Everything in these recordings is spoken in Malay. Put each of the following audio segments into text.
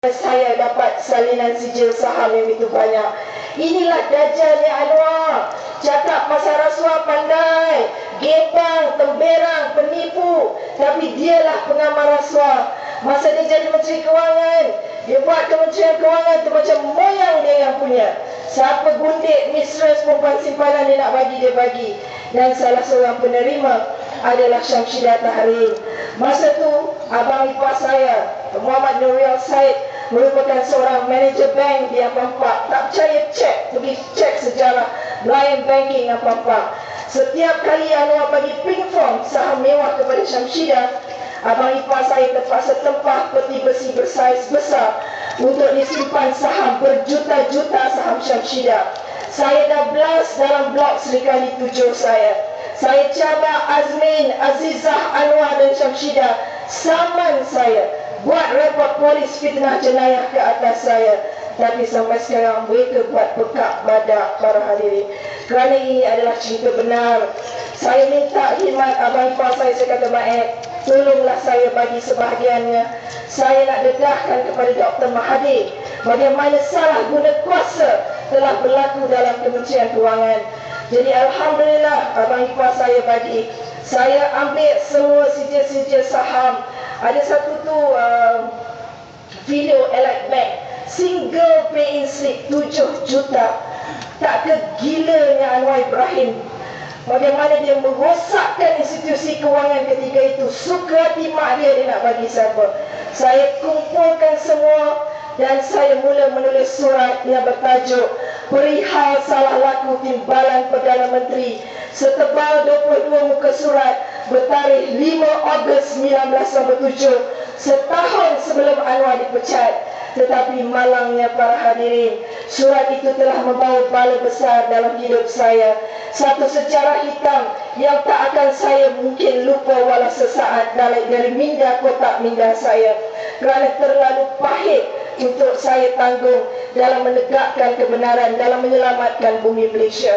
Saya dapat salinan sijil saham yang begitu banyak. Inilah Dajjalnya Anwar. Cakap pasal rasuah pandai, gebang, temberang, penipu. Tapi dialah pengamal rasuah. Masa dia jadi Menteri Kewangan, dia buat Kementerian Kewangan tu macam moyang dia yang punya. Siapa gundik mistress perempuan simpanan dia nak bagi, dia bagi. Dan salah seorang penerima adalah Syamsidah Tahrir. Masa tu abang ipar saya, Muhammad Nuril Said, merupakan seorang manager bank di Ampang. Tak percaya, cek, pergi cek sejarah Lion Banking Ampang. Setiap kali Anwar bagi pink form saham mewah kepada Syamsidah, abang ipar saya terpaksa tempah peti besi bersaiz besar untuk disimpan saham berjuta-juta saham Syamsidah. Saya dah blast dalam blog Serikali 7 saya. Saya cabar Azmin, Azizah, Anwar dan Syamsidah. Saman saya, buat report polis fitnah jenayah ke atas saya. Tapi sampai sekarang mereka buat pekak badak para hadirin. Kerana ini adalah cerita benar. Saya minta khidmat abang ipar saya kata Maek, tolonglah saya bagi sebahagiannya. Saya nak dedahkan kepada Dr. Mahathir bagaimana salah guna kuasa telah berlaku dalam Kementerian Kewangan. Jadi alhamdulillah abang ipar saya bagi. Saya ambil semua sijil-sijil saham. Ada satu tu video Elite Bank, single pay-in slip 7 juta. Tak kegilanya Anwar Ibrahim, bagaimana dia merosakkan institusi kewangan ketika itu. Suka hati mak dia nak bagi siapa. Saya kumpulkan semua dan saya mula menulis surat yang bertajuk Perihal Salah Laku Timbalan Perdana Menteri, setebal 22 muka surat, bertarikh 5 Ogos 1997, setahun sebelum Anwar dipecat. Tetapi malangnya para hadirin, surat itu telah membawa bala besar dalam hidup saya. Satu sejarah hitam yang tak akan saya mungkin lupa walau sesaat dari minda kotak minda saya. Kerana terlalu pahit untuk saya tanggung dalam menegakkan kebenaran, dalam menyelamatkan bumi Malaysia.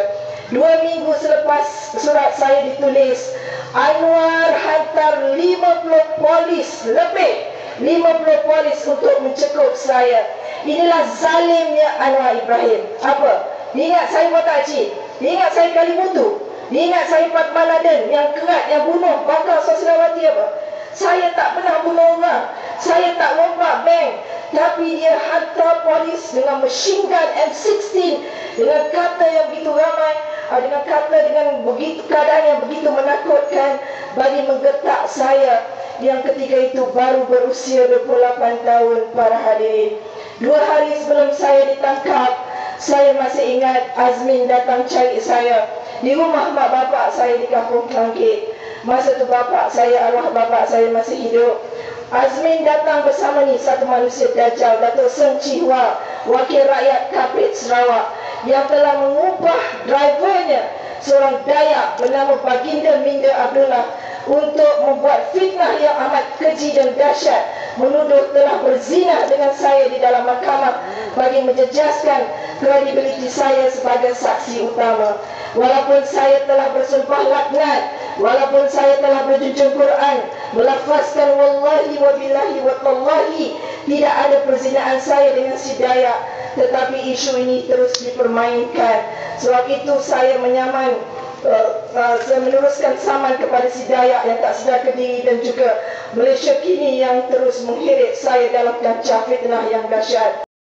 2 minggu selepas surat saya ditulis, Anwar hantar 50 polis lebih, 50 polis untuk mencekup saya. Inilah zalimnya Anwar Ibrahim. Apa? Dia ingat saya Pakcik, dia ingat saya Kalimutu, dia ingat saya Fatma Laden yang kerat, yang bunuh, bakar Sosrawati apa? Saya tak pernah bunuh orang, saya tak rompak bank. Tapi dia hantar polis dengan machine gun M16, dengan kata yang begitu ramai, dengan kata, dengan begitu keadaan yang begitu menakutkan, bagi menggetak saya yang ketika itu baru berusia 28 tahun para hadirin. 2 hari sebelum saya ditangkap, saya masih ingat Azmin datang cari saya di rumah mak bapak saya di Kampung Kelangkit. Masa tu bapak saya, arwah bapak saya masih hidup. Azmin datang bersama ni satu manusia Dajjal, Datuk Seng Chihwa, wakil rakyat Kapit Sarawak, yang telah mengubah drivernya, seorang Dayak bernama Baginda Minda Abdullah, untuk membuat fitnah yang amat keji dan dahsyat, menuduh telah berzina dengan saya di dalam mahkamah bagi menjejaskan kredibiliti saya sebagai saksi utama. Walaupun saya telah bersumpah laknat, walaupun saya telah berjujur Quran, melafazkan wallahi wa billahi wa tallahi, tidak ada perzinaan saya dengan si Dayak, tetapi isu ini terus dipermainkan. Sebab itu saya menyaman, saya meneruskan saman kepada si Dayak yang tak sedar diri, dan juga Malaysia kini yang terus mengheret saya dalam kancah fitnah yang dahsyat.